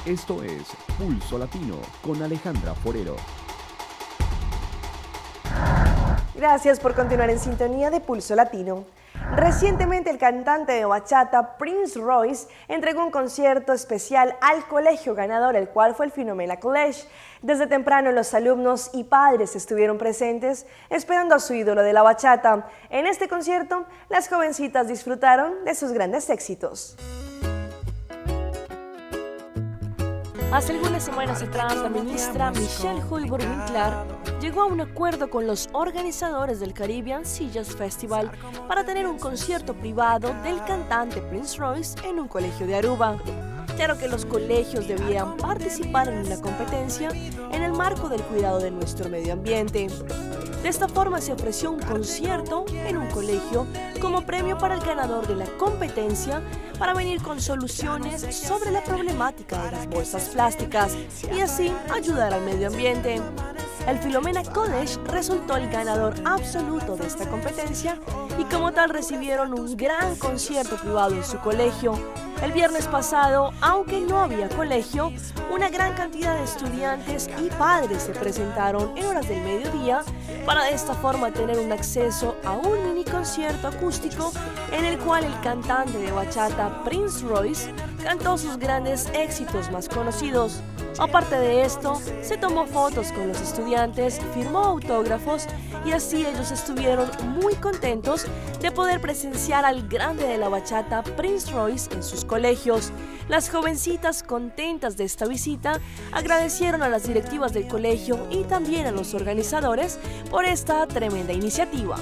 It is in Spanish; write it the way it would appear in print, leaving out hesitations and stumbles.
Esto es Pulso Latino con Alejandra Forero. Gracias por continuar en sintonía de Pulso Latino. Recientemente el cantante de bachata Prince Royce entregó un concierto especial al colegio ganador, el cual fue el Philomena College. Desde temprano los alumnos y padres estuvieron presentes esperando a su ídolo de la bachata. En este concierto, las jovencitas disfrutaron de sus grandes éxitos. Hace algunas semanas atrás, la ministra Michelle Houellebecq llegó a un acuerdo con los organizadores del Caribbean Sea Jazz Festival para tener un concierto privado del cantante Prince Royce en un colegio de Aruba. Claro que los colegios debían participar en la competencia en el marco del cuidado de nuestro medio ambiente. De esta forma se ofreció un concierto en un colegio como premio para el ganador de la competencia para venir con soluciones sobre la problemática de las bolsas plásticas y así ayudar al medio ambiente. El Philomena College resultó el ganador absoluto de esta competencia y como tal recibieron un gran concierto privado en su colegio. El viernes pasado, aunque no había colegio, una gran cantidad de estudiantes y padres se presentaron en horas del mediodía para de esta forma tener un acceso a un mini concierto acústico en el cual el cantante de bachata Prince Royce cantó sus grandes éxitos más conocidos. Aparte de esto, se tomó fotos con los estudiantes, firmó autógrafos y así ellos estuvieron muy contentos de poder presenciar al grande de la bachata Prince Royce en sus colegios. Las jovencitas contentas de esta visita agradecieron a las directivas del colegio y también a los organizadores por esta tremenda iniciativa.